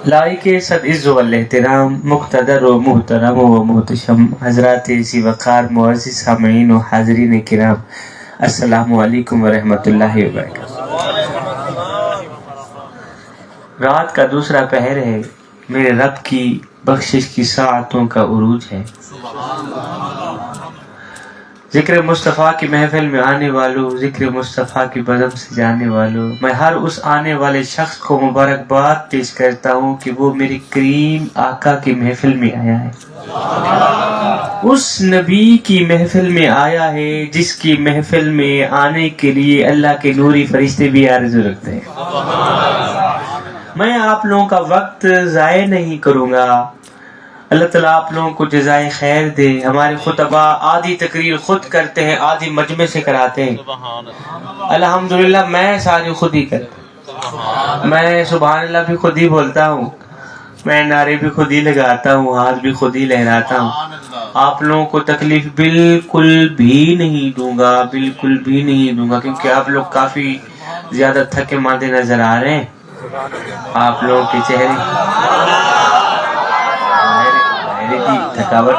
لائق صد عز و احترام مقتدر و محترم و محتشم حضرات سی وقار معزز سامعین و حاضرین کرام، السلام علیکم ورحمۃ اللہ وبرکاتہ۔ رات کا دوسرا پہر ہے، میرے رب کی بخشش کی ساعتوں کا عروج ہے۔ ذکر مصطفیٰ کی محفل میں آنے والوں، ذکر مصطفیٰ کی بزم سے جانے والوں، میں ہر اس آنے والے شخص کو مبارکباد پیش کرتا ہوں کہ وہ میرے کریم آقا کی محفل میں آیا ہے، اس نبی کی محفل میں آیا ہے جس کی محفل میں آنے کے لیے اللہ کے نوری فرشتے بھی آرزو رکھتے ہیں۔ میں آپ لوگوں کا وقت ضائع نہیں کروں گا، اللہ تعالیٰ آپ لوگوں کو جزائے خیر دے۔ ہمارے خطبہ آدھی تقریر خود کرتے ہیں، آدھی مجمع سے کراتے ہیں، الحمدللہ میں ساری خود ہی کرتا ہوں، میں سبحان اللہ بھی خود ہی بولتا ہوں، میں نعرے بھی خود ہی لگاتا ہوں، ہاتھ بھی خود ہی لہراتا ہوں۔ آپ لوگوں کو تکلیف بالکل بھی نہیں دوں گا، بالکل بھی نہیں دوں گا، کیونکہ آپ لوگ کافی زیادہ تھکے ماندے نظر آ رہے ہیں۔ آپ لوگوں کے چہرے کی تھکاوٹ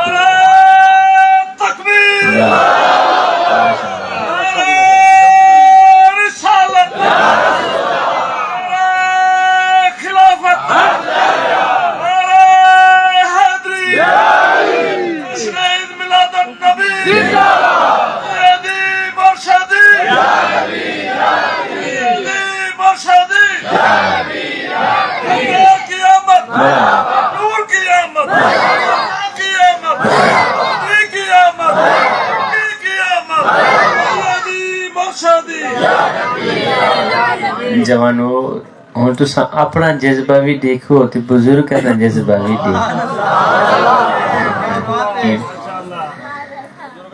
جوانو ہوں تو اپنا جذبہ بھی دیکھو تے بزرگ کا جذبہ بھی دیکھو۔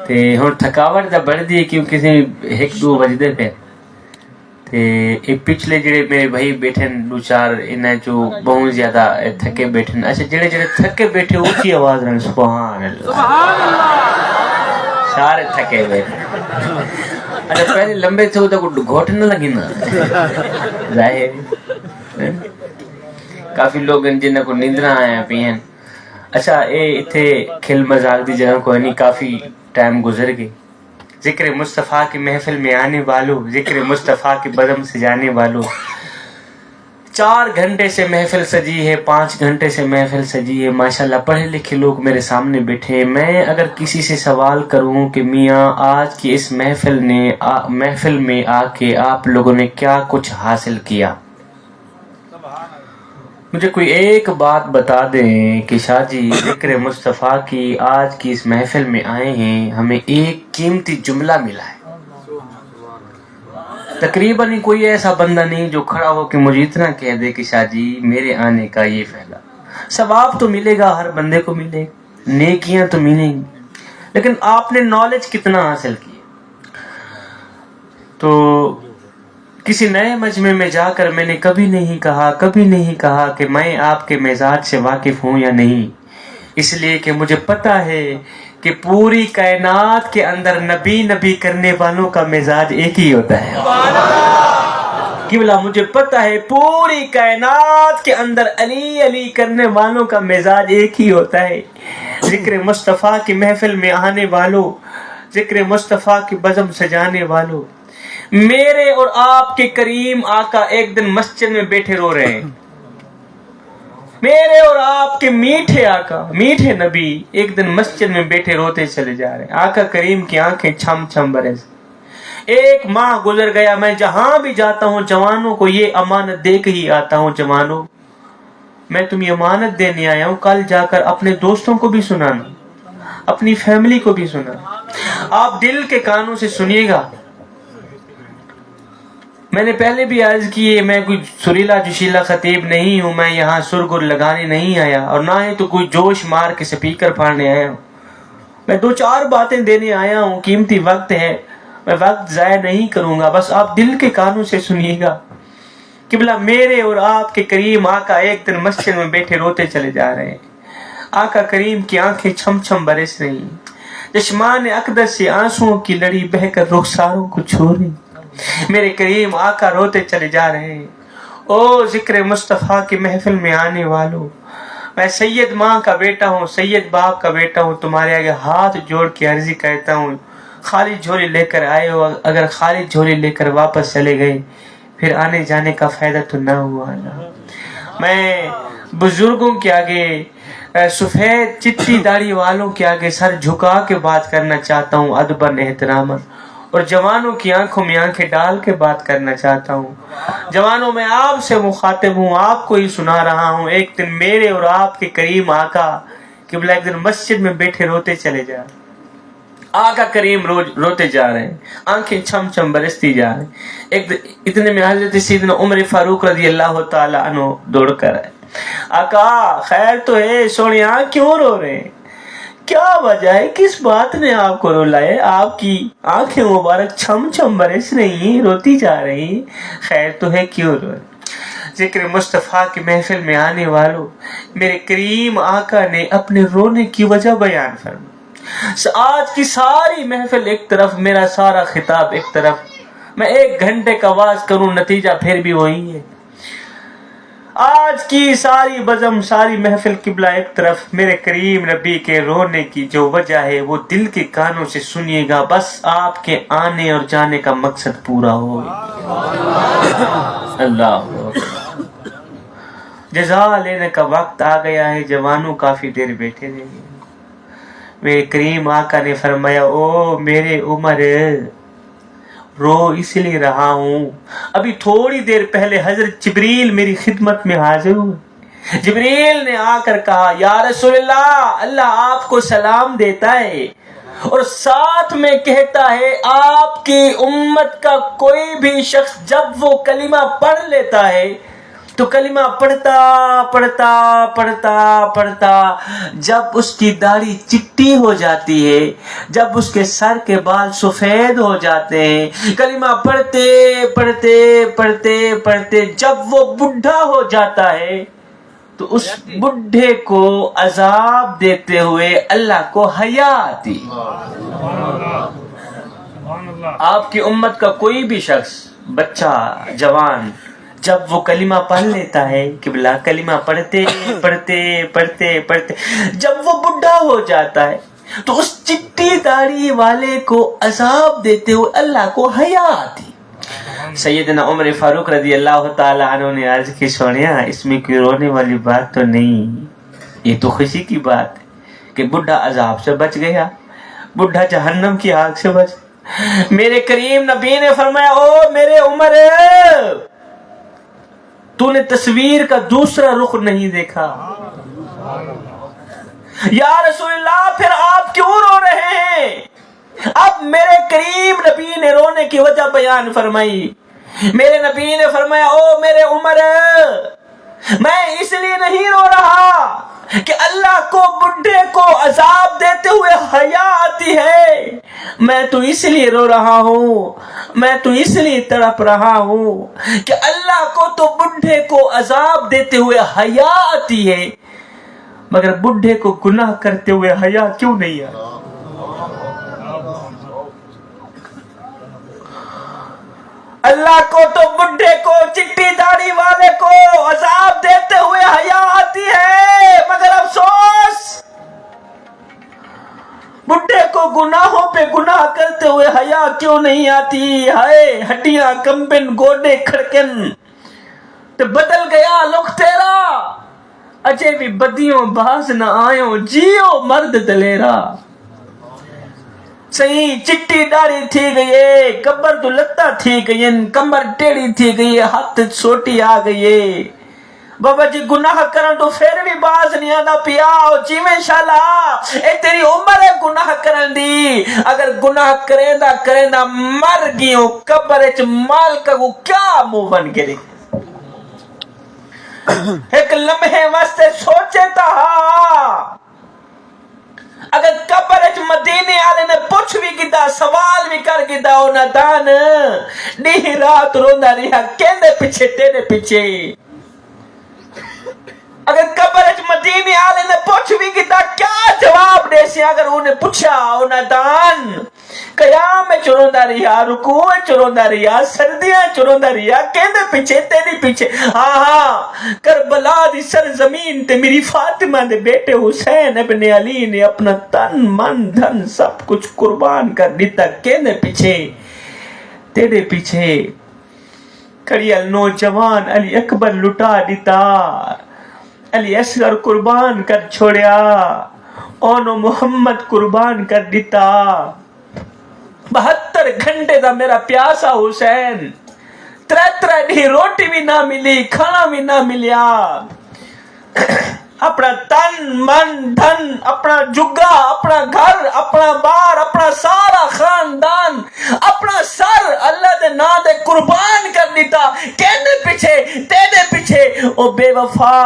تے ہوں تھکاوٹ دا بڑھ دی کیونکہ ایک دو بجدے پہ تے پچھلے جڑے میرے بھائی بیٹھے دو چار انہیں جو بہت زیادہ تھکے بیٹھے، اچھا جڑے جڑے تھکے بیٹھے اونچی آواز رہے سبحان اللہ، سارے تھکے بیٹھے۔ اچھا پہلے لمبے تھے تو گھوٹ نہ لگی نا، ظاہر کافی لوگ جنہیں کو نیندرا آیا پی ہیں۔ اچھا اے اتھے کھل مزاق دی جگہ کوئی نہیں، کافی ٹائم گزر گئی۔ ذکر مصطفیٰ کی محفل میں آنے والوں، ذکر مصطفیٰ کی بزم سے جانے والوں، 4 گھنٹے سے محفل سجی ہے، 5 گھنٹے سے محفل سجی ہے، ماشاءاللہ پڑھے لکھے لوگ میرے سامنے بیٹھے ہیں۔ میں اگر کسی سے سوال کروں کہ میاں آج کی اس محفل میں آ کے آپ لوگوں نے کیا کچھ حاصل کیا، مجھے کوئی ایک بات بتا دیں کہ شاہ جی ذکر مصطفیٰ کی آج کی اس محفل میں آئے ہیں، ہمیں ایک قیمتی جملہ ملا ہے۔ تقریباً ہی کوئی ایسا بندہ نہیں جو کھڑا ہو کہ مجھے اتنا کہہ دے کہ شاہ جی میرے آنے کا یہ فائدہ۔ ثواب تو ملے گا، ہر بندے کو ملے گا، نیکیاں تو ملیں گی، لیکن آپ نے نالج کتنا حاصل کی؟ تو کسی نئے مجمع میں جا کر میں نے کبھی نہیں کہا کہ میں آپ کے مزاج سے واقف ہوں یا نہیں، اس لیے کہ مجھے پتہ ہے کہ پوری کائنات کے اندر نبی کرنے والوں کا مزاج ایک ہی ہوتا ہے۔ قبلہ مجھے پتہ ہے پوری کائنات کے اندر علی کرنے والوں کا مزاج ایک ہی ہوتا ہے۔ ذکر مصطفیٰ کی محفل میں آنے والوں، ذکر مصطفیٰ کی بزم سجانے والوں، میرے اور آپ کے کریم آقا ایک دن مسجد میں بیٹھے رو رہے ہیں، میرے اور آپ کے میٹھے آقا، میٹھے نبی ایک دن مسجد میں بیٹھے روتے چلے جا رہے ہیں۔ آقا کریم کی آنکھیں چھم چھم برس، ایک ماہ گزر گیا، میں جہاں بھی جاتا ہوں جوانوں کو یہ امانت دے کے ہی آتا ہوں، جوانوں میں تمہیں امانت دینے آیا ہوں، کل جا کر اپنے دوستوں کو بھی سنانا، اپنی فیملی کو بھی سنانا، آپ دل کے کانوں سے سنیے گا۔ میں نے پہلے بھی عرض کی ہے، میں کوئی سریلا جوشیلا خطیب نہیں ہوں، میں یہاں سرگر لگانے نہیں آیا، اور نہ ہی تو کوئی جوش مار کے سپیکر پھاڑنے آیا ہوں، میں 2-4 باتیں دینے آیا ہوں، قیمتی وقت ہے، میں وقت ضائع نہیں کروں گا، بس آپ دل کے کانوں سے سنیے گا۔ قبلہ میرے اور آپ کے کریم آقا ایک دن مسجد میں بیٹھے روتے چلے جا رہے ہیں، آقا کریم کی آنکھیں چھم چھم برس رہی ہیں، چشمان اقدس سے آنسوؤں کی لڑی بہہ کر رخساروں کو چھو رہی، میرے کریم آقا روتے چلے جا رہے ہیں، او ذکر مصطفیٰ کی محفل میں آنے والوں، میں سید ماں کا بیٹا ہوں، سید باپ کا بیٹا ہوں، تمہارے آگے ہاتھ جوڑ کے عرضی کرتا ہوں، خالی جھولی لے کر آئے ہو، اگر خالی جھولی لے کر واپس چلے گئے پھر آنے جانے کا فائدہ تو نہ ہوا نا۔ میں بزرگوں کے آگے، سفید چٹی داڑھی والوں کے آگے سر جھکا کے بات کرنا چاہتا ہوں، ادباً احتراماً، اور جوانوں کی آنکھوں میں آنکھیں ڈال کے بات کرنا چاہتا ہوں۔ جوانوں، میں آپ سے مخاطب ہوں، آپ کو ہی سنا رہا ہوں۔ ایک دن میرے اور آپ کے کریم آقا قبلہ ایک دن مسجد میں بیٹھے روتے چلے جا رہے، آقا کریم روتے جا رہے ہیں، آنکھیں چھم چھم برستی جا رہے ہیں۔ ایک دن اتنے میں حضرت سیدنا عمر فاروق رضی اللہ تعالی عنہ دوڑ کر آئے، آقا خیر تو ہے، سونیا کیوں رو رہے ہیں؟ کیا وجہ ہے، کس بات نے آپ کو رلائے؟ آپ کی آنکھیں مبارک چھم چھم برس رہی، روتی جا رہی، خیر تو ہے، کیوں رو رہے؟ ذکر مصطفیٰ کی محفل میں آنے والوں، میرے کریم آقا نے اپنے رونے کی وجہ بیان فرمائی۔ آج کی ساری محفل ایک طرف، میرا سارا خطاب ایک طرف، میں 1 گھنٹے کا واز کروں نتیجہ پھر بھی وہی ہے۔ آج کی ساری بزم، ساری محفل قبلہ ایک طرف، میرے کریم نبی کے رونے کی جو وجہ ہے وہ دل کے کانوں سے سنیے گا، بس آپ کے آنے اور جانے کا مقصد پورا ہو۔ اللہ جزا لینے کا وقت آ گیا ہے، جوانوں کافی دیر بیٹھے رہے گے۔ میرے کریم آقا نے فرمایا، او میرے عمر، رو اس لیے رہا ہوں، ابھی تھوڑی دیر پہلے حضرت جبریل میری خدمت میں حاضر ہوئے۔ جبریل نے آ کر کہا، یا رسول اللہ، اللہ آپ کو سلام دیتا ہے اور ساتھ میں کہتا ہے آپ کی امت کا کوئی بھی شخص جب وہ کلمہ پڑھ لیتا ہے تو کلمہ پڑھتا پڑھتا پڑھتا پڑھتا جب اس کی داڑھی چٹی ہو جاتی ہے، جب اس کے سر کے بال سفید ہو جاتے ہیں، کلمہ پڑھتے پڑھتے پڑھتے پڑھتے جب وہ بڈھا ہو جاتا ہے تو اس بڈھے کو عذاب دیتے ہوئے اللہ کو حیا آتی۔ آپ کی امت کا کوئی بھی شخص، بچہ، جوان، جب وہ کلمہ پڑھ لیتا ہے، قبلہ کلمہ پڑھتے پڑھتے پڑھتے پڑھتے جب وہ بڈھا ہو جاتا ہے تو اس چٹی داڑھی والے کو عذاب دیتے ہوئے اللہ کو حیا آتی۔ سیدنا عمر فاروق رضی اللہ تعالی عنہ نے عرض کی، سونیا اس میں کوئی رونے والی بات تو نہیں، یہ تو خوشی کی بات ہے کہ بڈھا عذاب سے بچ گیا، بڈھا جہنم کی آگ سے بچ۔ میرے کریم نبی نے فرمایا، او میرے عمر، تو نے تصویر کا دوسرا رخ نہیں دیکھا۔ یا رسول اللہ، پھر آپ کیوں رو رہے ہیں؟ اب میرے کریم نبی نے رونے کی وجہ بیان فرمائی۔ میرے نبی نے فرمایا، او میرے عمر، میں اس لیے نہیں رو رہا کہ اللہ کو بڈھے کو عذاب دیتے ہوئے حیا آتی ہے، میں تو اس لیے رو رہا ہوں، میں تو اس لیے تڑپ رہا ہوں کہ اللہ کو تو بڈھے کو عذاب دیتے ہوئے حیا آتی ہے، مگر بڈھے کو گناہ کرتے ہوئے حیا کیوں نہیں آتی؟ اللہ کو تو بڈھے کو، چٹی داڑھی والے کو عذاب دیتے ہوئے حیا آتی ہے، مگر افسوس بڈھے کو گناہوں پہ گناہ کرتے ہوئے حیا کیوں نہیں آتی؟ ہائے ہڈیاں کمبن، گوڈے کھڑکن تے بدل گیا لوگ تیرا، اجے بھی بدیوں باز نہ آئیوں، جیو مرد دلیرا۔ صحیح چٹی داڑھی تھی گئی ہے، کمر تو لتا تھی گئی، کمر ٹیڑھی تھی گئی، ہاتھ سوٹی آ گئی ہے، بابا جی گناہ کرن تو پھر بھی باز نہیں آنا پیا، جی میں شالا اے تیری عمر ہے گناہ کرن دی، اگر گناہ کریں دا مر گیوں قبر اچ مالکہ کو کیا منہ بن کے دیکھ۔ ایک لمحے واسطے سوچے تا اگر قبر اچ مدینے آلے نے پوچھ بھی کیتا، سوال بھی کر کیتا، اونا دان نہیں رات روندا رہا کہندے پیچھے تیرے پیچھے۔ اگر قبر اچ مدینے آلے نے پوچھ بھی کیتا، کیا جواب دے سی؟ اگر انہیں پوچھا اونا دان قیام میں چروندہ رہیا، رکوع میں چروندہ رہیا، سردیاں چروندہ رہیا، کہندے پیچھے تیری پیچھے۔ ہاں کربلا دی سرزمین تے میری فاطمہ دے بیٹے حسین ابن علی نے اپنا تن من دھن سب کچھ قربان کر دیتا، کہندے پیچھے تیرے پیچھے۔ کڑیل نوجوان علی اکبر لٹا دیتا، علی اصغر قربان کر چھوڑیا، اونو محمد قربان کر دیتا۔ 72 گھنٹے دا میرا پیاسا حسین، 3 دی روٹی بھی نہ ملی، کھانا بھی نہ ملیا، اپنا تن من دھن، اپنا جگا، اپنا گھر، اپنا بار، اپنا سارا خاندان، اپنا سر اللہ دے نام دے قربان کر دیتا، کہندے پیچھے تیرے پیچھے۔ او بے وفا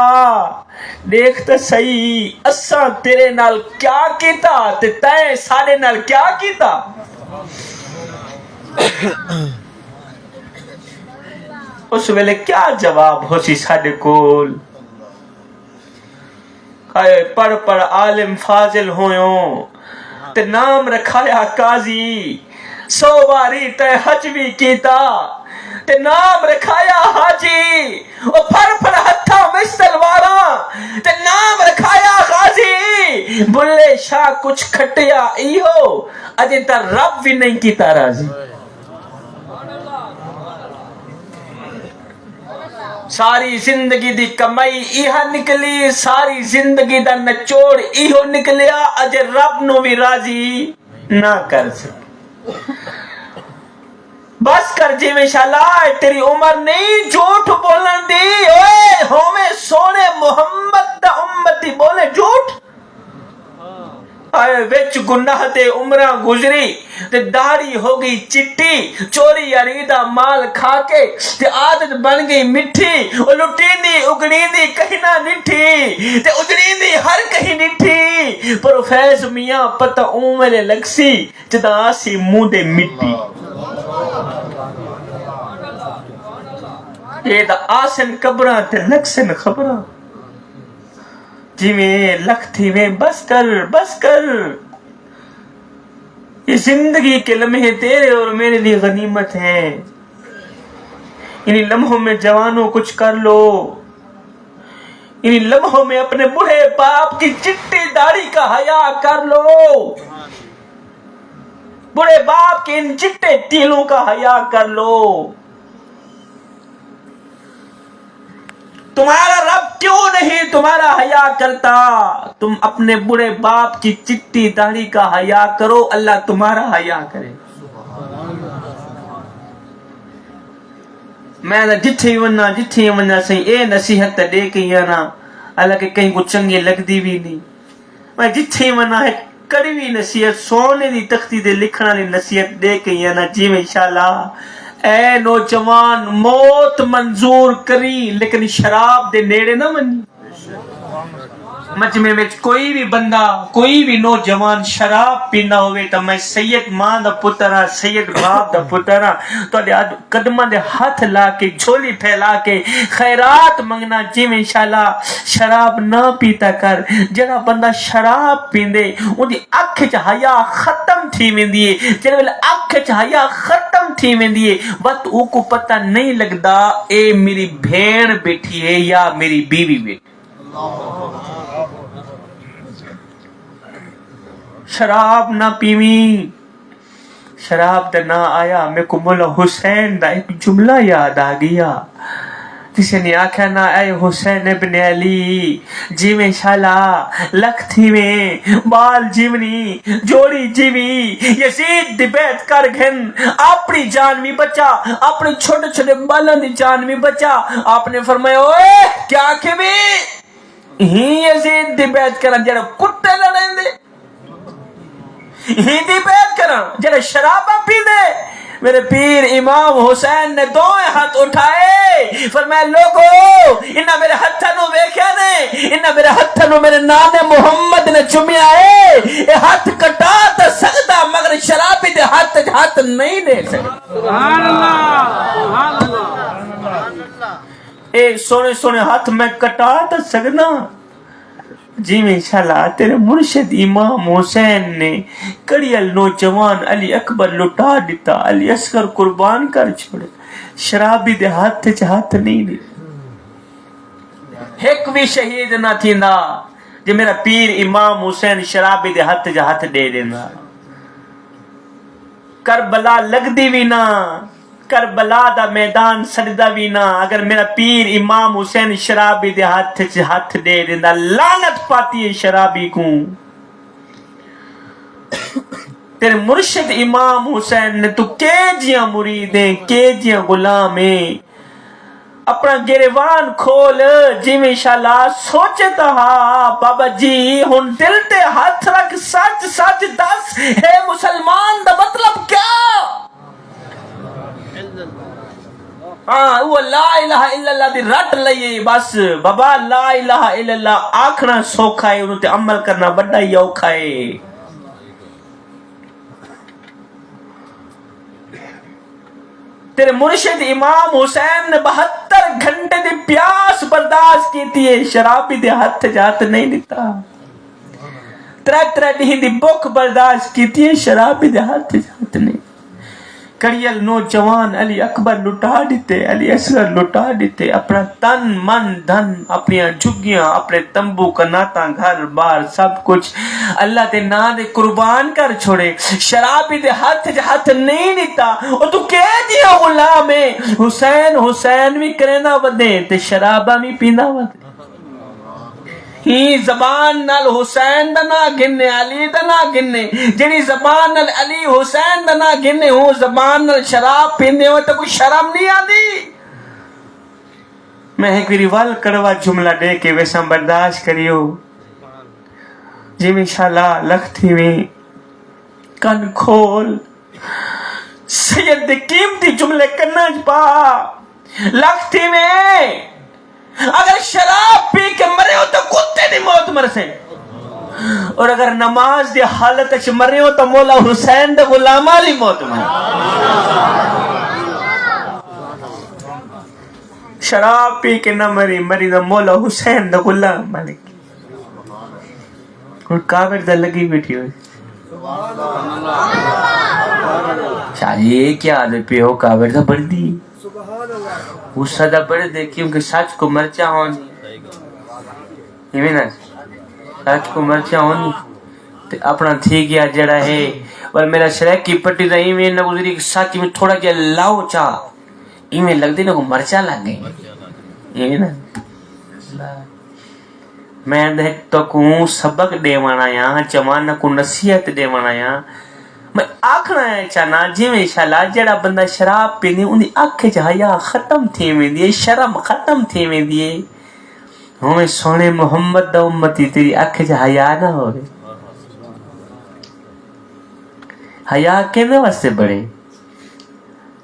دیکھ تے صحیح اساں تیرے نال کیا کیتا تے تیں سارے نال کیا کیتا۔ اس ویلے کیا جواب ہو سی ساڈے کول؟ پڑھ پڑھ عالم فاضل ہویوں تے نام رکھایا قاضی، 100 باری تے حج بھی کیتا تے نام رکھایا حاجی، او پھڑ پھڑ ہتھاں وچ تلواراں تے نام رکھایا غازی، بلے شاہ کچھ کھٹیا ایہو اجے تا رب بھی نہیں کیتا راضی۔ ساری زندگی دی کمائی ایہا نکلی، ساری زندگی دا نچوڑ ایہو نکلیا، اجے رب نو بھی راضی نہ کر سکے۔ بس کر جی میں شاءاللہ تیری عمر نہیں جھوٹ بولن دی، اوے ہوویں سونے محمد دا امتی بولے جھوٹ۔ آئے وچ گناہ تے عمرہ گزری تے داڑھی ہو گئی چٹی، چوری یاریدہ مال کھا کے تے عادت بن گئی مٹھی، او لٹیندی اگڑیندی کہیں نہ نٹھی تے اجڑیندی ہر کہیں نٹھی، پر فیض میاں پتہ اوملے لگسی جدا آسی منہ دے مٹی۔ یہ دا آسن قبراں تے لکسن خبراں، جی میں لکھ تھی میں بس کر بس کر، یہ زندگی کے لمحے تیرے اور میرے لیے غنیمت ہیں، انہی لمحوں میں جوانوں کچھ کر لو، انہی لمحوں میں اپنے بڑھے باپ کی چٹی داڑھی کا حیا کر لو، بڑے باپ کے ان چٹے تیلوں کا حیا کر لو۔ تمہارا رب کیوں نہیں تمہارا حیا کرتا؟ تم اپنے بڑے باپ کی چٹی داڑھی کا حیا کرو، اللہ تمہارا حیا کرے۔ میں جتھے ونا سہی اے نصیحت دے کے آنا، اللہ کے کہیں کو چنگی لگ دی بھی نہیں، میں جتھے ونا ہے کڑوی نصیحت سونے دی تختی دے لکھنا لی نصیحت دے کے آنا، جی میں انشاءاللہ اے نوجوان موت منظور کری لیکن شراب دے نیڑے نہ منی۔ مجمع میں کوئی بھی بندہ کوئی بھی نوجوان شراب پینا ہوئے تو میں سید ماں دا پترا سید باپ دا پترا تو قدمہ دے ہاتھ لا کے جھولی پھیلا کے خیرات منگنا، جی میں انشاءاللہ شراب نہ پیتا کر۔ جڑا بندہ شراب پیندے ان دی اکھ چ حیا ختم تھی ویندی ہے، جڑے ویلے اکھ چ حیا ختم تھی ویندی ہے وقت او کو پتہ نہیں لگدا اے میری بھین بیٹھی ہے یا میری بیوی بیٹھی۔ شراب نہ پیویں، شراب دا نہ آیا، میں کو مولا حسین دا ایک جملہ یاد آ گیا، کسی نے آکھا نا اے حسین ابن علی جی میں شالا لکھ تھی میں بال جیونی جوڑی جیوی، یزید دی بیعت کر گھن اپنی جان بھی بچا، اپنے چھوٹے چھوٹے بالوں دی جان بھی بچا۔ آپ نے فرمایا اوے کیا کہ بھی ہی یزید دی بیعت کرن جڑا کتے لڑیں دے، ہی دی بیعت کرن جڑا شرابہ پی دے۔ میرے پیر امام حسین نے دوئے ہاتھ اٹھائے، فرمایا لوگو انہا میرے ہتھنوں ویکھیا نے، انہا میرے ہتھنوں میرے نام محمد نے چمیا ہے، اے ہاتھ کٹا تا سکتا مگر شرابی دے ہاتھ نہیں دے سکتا۔ سبحان اللہ سبحان اللہ، اے سونے سونے ہاتھ میں کٹا تا سکنا جی میں انشاءاللہ تیرے مرشد امام حسین نے کڑیل نوجوان علی اکبر لٹا دیتا، علی اصغر قربان کر چھوڑے، شرابی دے ہاتھ چ ہاتھ نہیں دی، ایک بھی شہید نہ تھیندا جے میرا پیر امام حسین شرابی دے ہاتھ چ ہاتھ دے دیندا۔ کربلا لگدی بھی نہ، کربلا دا میدان سڑدا بھی نہ، اگر میرا پیر امام حسین شرابی دے ہاتھ چ ہاتھ دے دیندا۔ لعنت پاتی ہے شرابی کو، تیرے مرشد امام حسین نے تو کیجیاں مرید ہیں، کیجیاں غلام ہیں۔ اپنا گریوان کھول جی میں انشاءاللہ سوچتا ہاں بابا جی ہن دل تے ہاتھ رکھ، سچ سچ دس اے مسلمان دا مطلب کیا؟ ہاں وہ لا الہ الا اللہ دی رٹ لئیے بس بابا، لا الہ الا اللہ آکھنا سوکھا ہے، انہوں تے عمل کرنا بڑا ہی اوکھا ہے۔ تیرے مرشد امام حسین نے 72 گھنٹے دی پیاس برداشت کیتی ہے، شرابی دے ہاتھ جات نہیں دیتا۔ 3 دن دی بھوک برداشت کیتی ہے، شرابی دے ہاتھ جات نہیں۔ کڑیل نوجوان علی اکبر لٹا دیتے، علی اصغر لٹا دیتے، اپنا تن من دھن، اپنی جھگیاں، اپنے تمبو کناتا گھر بار سب کچھ اللہ دے نام دے قربان کر چھوڑے، شرابی دے ہاتھ ہاتھ نہیں دیتا۔ اور تو کہہ دیا غلام ہے حسین حسین بھی کرینا ودے تے شرابہ بھی پینا ودے، ہی زبان نال حسین دا نا گنے، علی دا نا گنے، جنی زبان نال علی حسین دا نا گنے ہوں زبان نال شراب پیندے ہوئے تو کوئی شرم نہیں آدی۔ میں ایک میری وال کڑوا جملہ دے کے ویسا برداشت کریو جی میں انشاءاللہ لکھتی میں کن کھول سید دے قیمتی جملے کنج پا لکھتی میں اگر شراب پی کے مرے ہو تو کتے دی موت مر سے، اور اگر نماز دی حالت اچھ مرے ہو تو مولا حسین دے غلامہ لی موت مر۔ شراب پی کے نہ مری، مری دا مولا حسین دا غلام ملک۔ اور کافر دا لگی بیٹھی ہوئی شاہ یہ کیا آدھے پہ ہو کافر دا بڑھ دی اس صدا بڑھ دے کیونکہ سچ کو مرچہ ہونی، یہ میں نا سچ کو مرچہ ہونی تے اپنا تھی گیا جڑا ہے، اور میرا شریک کی پٹی دا ہی میں نگزری کہ سچ میں تھوڑا جا لاؤ چاہ ہی میں لگ دی نا کو مرچہ لگ گئی، یہ نا میں دیکھ تو کوں سبق دے وانا یا جوانا کو نصیحت دے وانا یا میں آکھنا ہے چاہنا جی میں انشاءاللہ جڑا بندہ شراب پینے ان دی آنکھ حیا ختم تھی میں دیئے، شرم ختم تھی میں دیئے، ہمیں سونے محمد دا امتی تیری آنکھ حیا نہ ہوئے۔ حیا کہنے واسطے بڑھے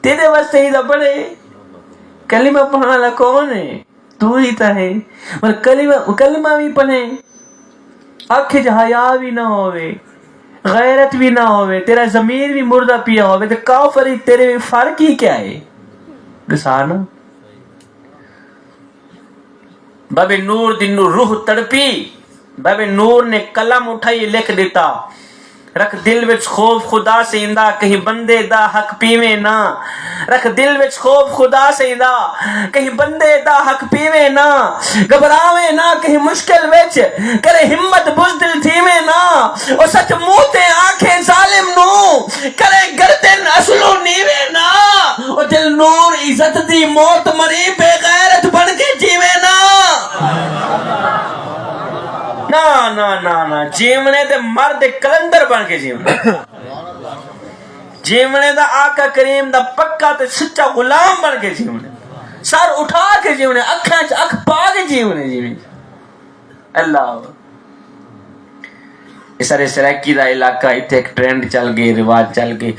تیرے واسطے ہی دا بڑھے، کلمہ پڑھنا لگا کون ہے تو ہی تا ہے، اور کلمہ بھی پڑھے آنکھ حیا بھی نہ ہوئے، غیرت بھی نہ ہوئے، تیرا ضمیر بھی مردہ پیا ہوئے، تو کافر تیرے میں فرق ہی کیا ہے؟ گسانا باب نور دی روح تڑپی، باب نور نے قلم اٹھائی لکھ دیتا، رکھ دل وچ خوف خدا سے اندا کہیں بندے دا حق پیوے نہ، رکھ دل وچ خوف خدا سے اندا کہیں بندے دا حق پیوے نہ، گھبراوے نہ کہیں مشکل وچ کرے ہمت بزدل تھیوے نہ، اور سچ منہ تے آنکھیں ظالم نو کرے گردن اصلو نیوے نہ، اور دل نور عزت دی موت مری بے غیرت بن کے جیوے نہ۔ نا نا نا نا جیونے دے مرد کلندر بن کے جیونے، جیونے دا آقا کریم دا پکا تے سچا غلام بن کے جیونے، سر اٹھا کے جیونے، اکھاں اکھ پا کے جیونے جیونے۔ اللہ اس طرح سریکی دا علاقہ اتنے ایک ٹرینڈ چل گئے، رواج چل گئے،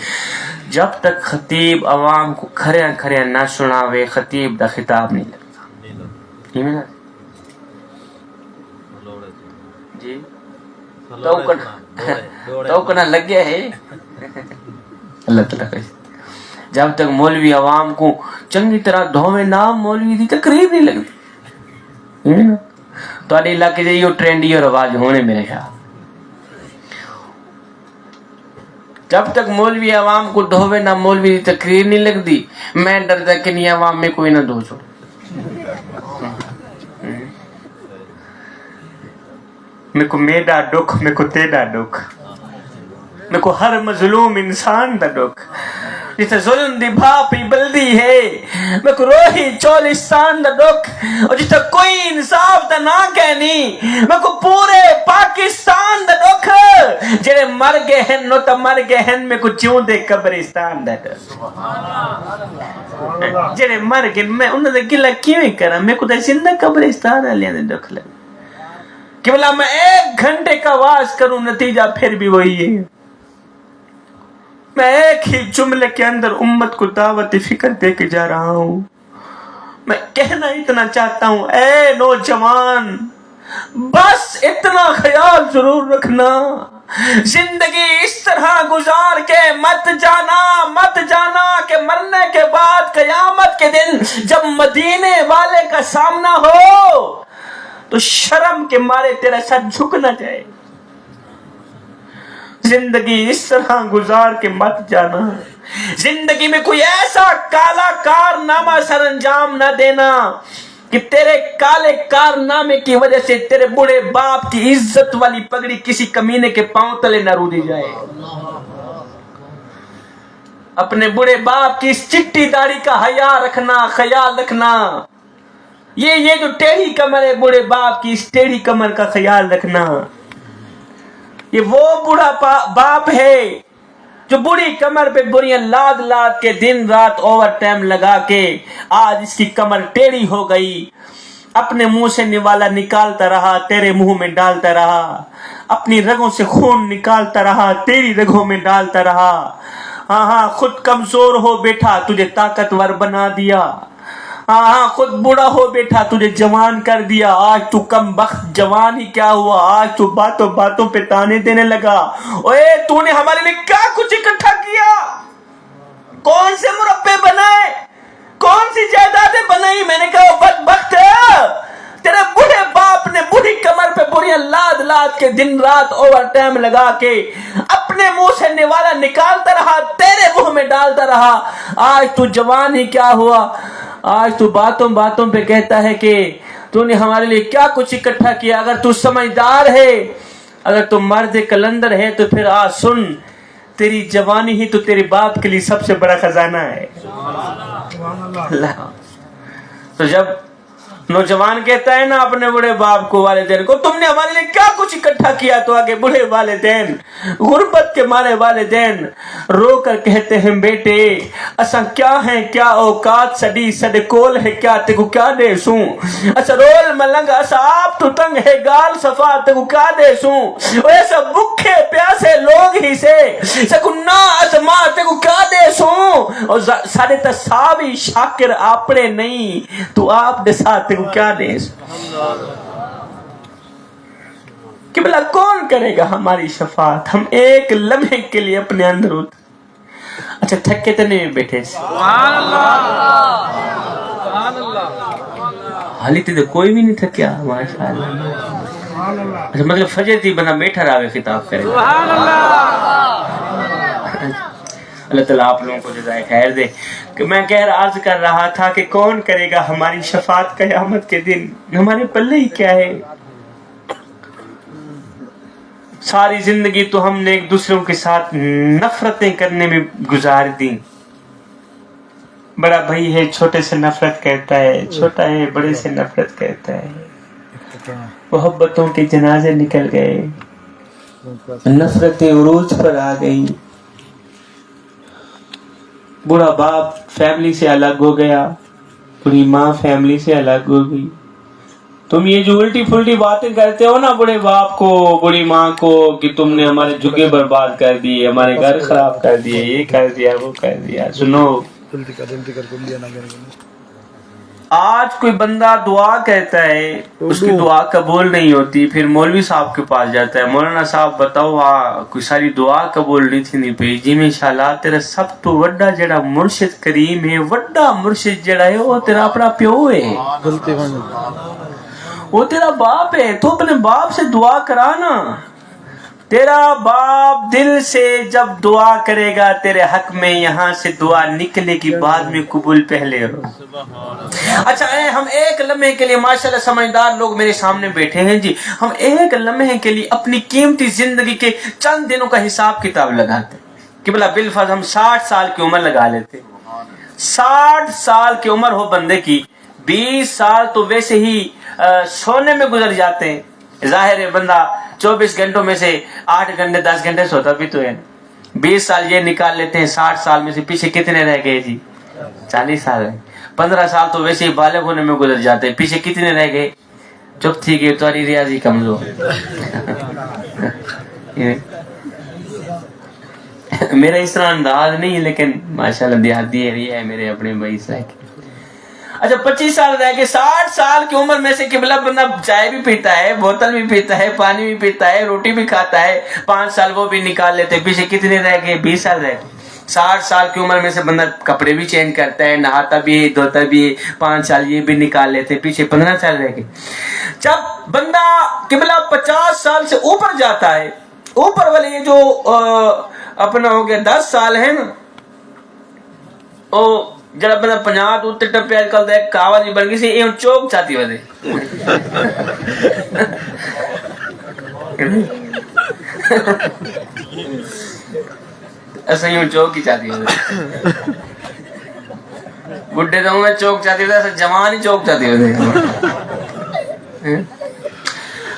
جب تک خطیب عوام کو کھریاں کھریاں نہ سناوے خطیب دا خطاب نہیں لگتا، یہ میں نا جی تو کنا لگ گیا ہے اللہ تعالیٰ کا، جب تک مولوی عوام کو چنگی طرح دھوے نام مولوی دی تقریر نہیں لگتی، تواڈے علاقے چ یہ ٹرینڈ یہ رواج ہونے میرے خیال. جب تک مولوی عوام کو دھوے نہ مولوی کی تقریر نہیں لگتی. میں ڈرتا کہ نہیں عوام میں کوئی نہ دھو چھوڑ. میرے کو میرا دکھ، میرے کو تیرا دکھ، میرے کو ہر مظلوم انسان دا دکھ. جیسے ظلم دی بھاپی بلدی ہے، میں کو روہی چولستان دا دکھ. اور جیسے کوئی انصاف دا نہ کہنی، میں کو پورے پاکستان دا دکھ. جڑے مر گئے ہیں نو تا مر گئے ہیں، میں کو جیوں دے قبرستان دا دکھ. جڑے مر گئے میں انہوں نے گلا کیوں کرا، میں کو تے زندہ قبرستان والے دے دکھ لگ. کہ بلا میں 1 گھنٹے کا واز کروں نتیجہ پھر بھی وہی ہے. میں ایک ہی جملے کے اندر امت کو دعوت فکر دے کے جا رہا ہوں. میں کہنا اتنا چاہتا ہوں، اے نوجوان، بس اتنا خیال ضرور رکھنا، زندگی اس طرح گزار کے مت جانا کہ مرنے کے بعد قیامت کے دن جب مدینے والے کا سامنا ہو تو شرم کے مارے تیرا سر جھک نہ جائے. زندگی اس طرح گزار کے مت جانا. زندگی میں کوئی ایسا کالا کارنامہ سر انجام نہ دینا کہ تیرے کالے کارنامے کی وجہ سے تیرے بڑے باپ کی عزت والی پگڑی کسی کمینے کے پاؤں تلے نہ رودی جائے. اپنے بڑے باپ کی اس چٹی داڑھی کا حیا رکھنا، خیال رکھنا. یہ جو ٹیڑھی کمر ہے بوڑھے باپ کی، اس ٹیڑھی کمر کا خیال رکھنا. یہ وہ بوڑھا باپ ہے جو بوڑھی کمر پہ بریاں لاد کے دن رات اوور ٹائم لگا کے آج اس کی کمر ٹیڑھی ہو گئی. اپنے منہ سے نوالا نکالتا رہا، تیرے منہ میں ڈالتا رہا. اپنی رگوں سے خون نکالتا رہا، تیری رگوں میں ڈالتا رہا. ہاں خود کمزور ہو بیٹھا، تجھے طاقتور بنا دیا. ہاں خود بوڑھا ہو بیٹھا، تجھے جوان کر دیا. آج تو کم بخت جوان ہی کیا ہوا، آج تو باتوں پہ تانے دینے لگا. اوے تو نے ہمارے لیے کیا کچھ اکٹھا کیا؟ کون سے مربع بنائے، کون سی جائیدادیں بنائی؟ میں نے کہا بدبخت تیرے بوڑھے باپ نے بوڑھی کمر پہ بریاں لاد کے دن رات اوور ٹائم لگا کے اپنے منہ سے نوالا نکالتا رہا، تیرے منہ میں ڈالتا رہا. آج تو جوان ہی کیا ہوا، آج تو باتوں پہ کہتا ہے کہ تو نے ہمارے لیے کیا کچھ اکٹھا کیا. اگر تو سمجھدار ہے، اگر تو مرد کلندر ہے تو پھر سن، تیری جوانی ہی تو تیرے باپ کے لیے سب سے بڑا خزانہ ہے. تو جب نوجوان کہتا ہے نا اپنے بڑے باپ کو، والدین کو، تم نے ہمارے لیے کیا کچھ اکٹھا کیا، تو آگے بڑے والدین، غربت کے مارے والدین رو کر کہتے ہیں بیٹے اساں کیا ہیں، کیا اوقات سڈی سڈے کول ہے، کیا تے کو کیا دے سوں. اسا رول ملنگ اسا آپ تو تنگ ہے گال صفا تے کو کیا دے سوں. ایسا بھوکے پیاسے لوگ ہی سے سکو نا اسما تے کو کیا دے سوں. اور سارے تصابی شاکر اپنے نہیں تو آپ دے ساتھ کو کیا دے کہ بلا کون کرے گا ہماری شفاعت. ہم ایک لمحے کے لیے اپنے اندر ہوتے. اچھا تھکے تو نہیں بیٹھے، سبحان اللہ حالی تے کوئی بھی نہیں تھکیا ماشاءاللہ. اچھا مطلب فجر تھی بندہ بیٹھا رہا خطاب کرے. سبحان اللہ تعالیٰ آپ لوگوں کو جزائے خیر دے. کہ میں عرض کر رہا تھا کہ کون کرے گا ہماری شفاعت قیامت کے دن. ہمارے پلے ہی کیا ہے. ساری زندگی تو ہم نے ایک دوسروں کے ساتھ نفرتیں کرنے میں گزار دی. بڑا بھائی ہے چھوٹے سے نفرت کرتا ہے، چھوٹا ہے بڑے سے نفرت کرتا ہے. محبتوں کے جنازے نکل گئے، نفرتیں عروج پر آ گئی. بوڑھا باپ فیملی سے الگ ہو گیا، بڑی ماں فیملی سے الگ ہو گئی. تم یہ جو الٹی پھلٹی باتیں کرتے ہو نا بڑے باپ کو بڑی ماں کو کہ تم نے ہمارے جھگے برباد کر دیے، ہمارے گھر خراب کر دیے، یہ کر دیا وہ کر دیا. سنو آج کوئی بندہ دعا کہتا ہے اس کی دعا قبول نہیں ہوتی، پھر مولوی صاحب کے پاس جاتا ہے، مولانا صاحب بتاؤ کوئی ساری دعا قبول نہیں تھی. نہیں بھائی جی میں انشاءاللہ تیرا سب تو وڈا جڑا مرشد کریم ہے، وڈا مرشد جڑا ہے وہ تیرا اپنا پیو ہے. وہ تیرا باپ ہے, تو اپنے باپ سے دعا کرانا. تیرا باپ دل سے جب دعا کرے گا تیرے حق میں, یہاں سے دعا نکلے گی, بعد میں قبول پہلے ہو. اچھا ہم ایک لمحے کے لیے, ماشاءاللہ سمجھدار لوگ میرے سامنے بیٹھے ہیں جی, ہم ایک لمحے کے لیے اپنی قیمتی زندگی کے چند دنوں کا حساب کتاب لگاتے کہ بلا بالفرض ہم 60 سال کی عمر لگا لیتے. 60 سال کی عمر ہو بندے کی, 20 سال تو ویسے ہی سونے میں گزر جاتے ہیں. ظاہر ہے بندہ 24 گھنٹوں میں سے 8 گھنٹے 10 گھنٹے سوتا بھی تو ہے. 20 سال یہ نکال لیتے ہیں, 60 سال میں سے پیچھے کتنے رہ گئے جی؟ 40 سال ہے. 15 سال تو ویسے ہی بالغ ہونے میں گزر جاتے ہیں, پیچھے کتنے رہ گئے؟ چپ تھی گئی تمہاری ریاضی کمزور. میرا اس طرح انداز نہیں ہے, لیکن ماشاءاللہ دیہاتی ایریا ہے میرے اپنے بھائی صاحب. اچھا 25 سال رہ گئے. 60 سال کی عمر میں سے قبلہ بندہ چائے بھی پیتا ہے, بوتل بھی پیتا ہے, پانی بھی پیتا ہے, روٹی بھی کھاتا ہے, 5 سال وہ بھی نکال لیتے. پیچھے کتنے رہ گئے؟ 20 سال رہ گئے. 60 سال کی عمر میں سے بندہ کپڑے بھی چینج کرتا ہے, نہاتا بھی ہے, دھوتا بھی ہے, 5 سال یہ بھی نکال لیتے. پیچھے 15 سال رہ گئے. جب بندہ قبلہ 50 سال سے اوپر جاتا ہے, اوپر والے یہ جو اپنا ہو گیا 10 سال ہے نا, او جب بندہ 50 تو اتنے ٹپے آج کل ایک کہاوت بھی بن گئی سی, یہ چوک چاہتی وجہ ایسا یوں چوک ہی چاہتی وجہ بڈھے تو میں چوک چاہتی وجہ, جوان ہی چوک چاہتی وجہ.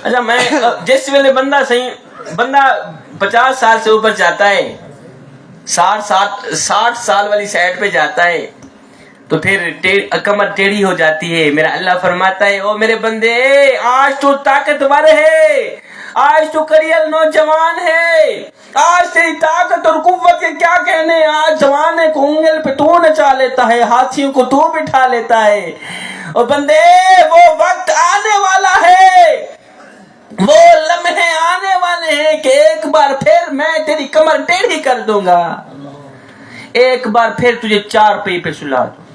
اچھا میں جس ویلے بندہ صحیح بندہ 50 سال سے اوپر جاتا ہے, 60 سال والی سائڈ پہ جاتا ہے, تو پھر کمر ٹیڑھی ہو جاتی ہے. میرا اللہ فرماتا ہے او میرے بندے آج تو طاقتور ہے, آج تو کریل نوجوان ہے, آج تیری طاقت اور قوت کے کیا کہنے. آج زمانے کو انگل پہ تو نچا لیتا ہے, ہاتھیوں کو تو بٹھا لیتا ہے. اور بندے وہ وقت آنے والا ہے, وہ لمحے آنے والے ہیں کہ ایک بار پھر میں تیری کمر ٹیڑھی کر دوں گا, ایک بار پھر تجھے 4 پہی پہ سلا دوں.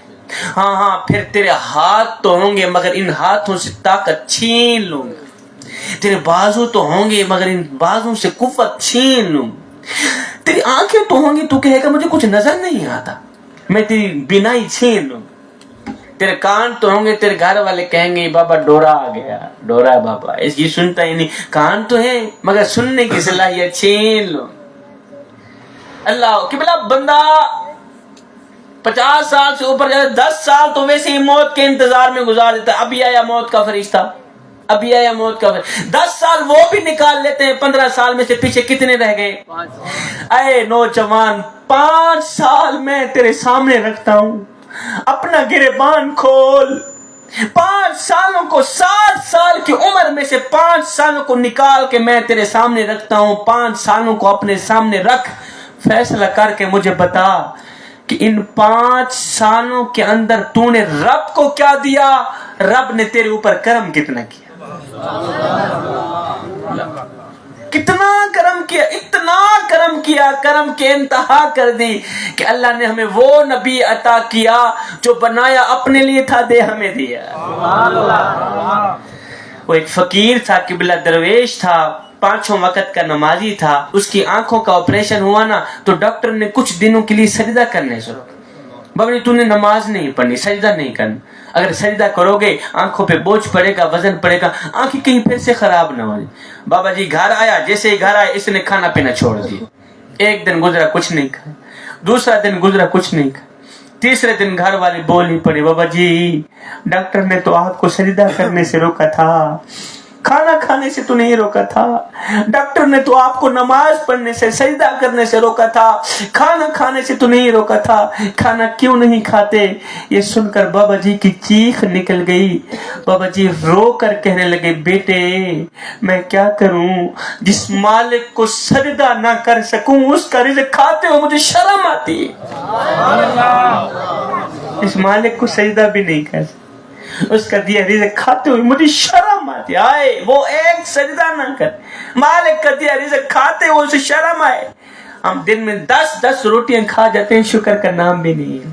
ہاں پھر تیرے ہاتھ تو ہوں گے مگر ان ہاتھوں سے طاقت چھین لوں گا. تیرے بازو تو ہوں گے مگر ان بازوں سے قوت چھین لوں. تیری آنکھیں تو ہوں گی, تو کہے گا مجھے کچھ نظر نہیں آتا, میں تیری بینائی چھین لوں. تیرے کان تو ہوں گے, تیرے گھر والے کہیں گے بابا ڈورا آ گیا, ڈورا بابا اس کی سنتا ہی نہیں. کان تو ہے مگر سننے کی صلاحیت چھین لو. اللہ کہ بلا بندہ 50 سال سے اوپر جاتا, 10 سال تو ویسے ہی موت کے انتظار میں گزار دیتا ہے. ابھی آیا موت کا فرشتہ, ابھی آیا موت کا فرشتہ. 10 سال وہ بھی نکال لیتے ہیں. 15 سال میں سے پیچھے کتنے رہ گئے؟ اے نوجوان 5 سال میں تیرے سامنے رکھتا ہوں, اپنا گریبان کھول. 5 سالوں کو 60 سال کی عمر میں سے 5 سالوں کو نکال کے میں تیرے سامنے رکھتا ہوں. 5 سالوں کو اپنے سامنے رکھ, فیصلہ کر کے مجھے بتا کہ ان 5 سالوں کے اندر تو نے رب کو کیا دیا, رب نے تیرے اوپر کرم کتنا کیا, کتنا کرم کیا, اتنا کرم کیا, کرم کے انتہا کر دی کہ اللہ نے ہمیں وہ نبی عطا کیا جو بنایا اپنے لیے تھا, دے ہمیں دیا. وہ ایک فقیر تھا, قبلہ درویش تھا, 5 وقت کا نمازی تھا. اس کی آنکھوں کا آپریشن ہوا نا, تو ڈاکٹر نے کچھ دنوں کے لیے سجدہ کرنے سے روکا. بابا جی تو نے نماز نہیں پڑھنی, سجدہ نہیں کرنا. اگر سجدہ کرو گے آنکھوں پہ بوجھ پڑے گا, وزن پڑے گا, آنکھیں کہیں پھر سے خراب نہ ہو جائے. بابا جی گھر آیا, جیسے ہی گھر آیا اس نے کھانا پینا چھوڑ دیا. 1 دن گزرا کچھ نہیں کھایا, دوسرا دن گزرا کچھ نہیں کھایا, تیسرے دن گھر والے بولنی پڑی, بابا جی ڈاکٹر نے تو آپ کو سجدہ کرنے سے روکا تھا, کھانا کھانے سے تو نہیں روکا تھا. ڈاکٹر نے تو آپ کو نماز پڑھنے سے, سجدہ کرنے سے روکا تھا, کھانا کھانے سے تو نہیں روکا تھا. کھانا کیوں نہیں کھاتے؟ یہ سن کر بابا جی کی چیخ نکل گئی. بابا جی رو کر کہنے لگے, بیٹے میں کیا کروں, جس مالک کو سجدہ نہ کر سکوں اس کا رزق کھاتے ہو مجھے شرم آتی ہے. اس مالک کو سجدہ بھی نہیں کر سکتا, اس کا دیا رزق کھاتے ہوئے مجھے شرم آتی. آئے وہ ایک سجدہ نہ کر, مالک کا دیا رزق کھاتے ہوئے اسے شرم آئے. ہم دن میں 10 روٹیاں کھا جاتے ہیں, شکر کا نام بھی نہیں ہے.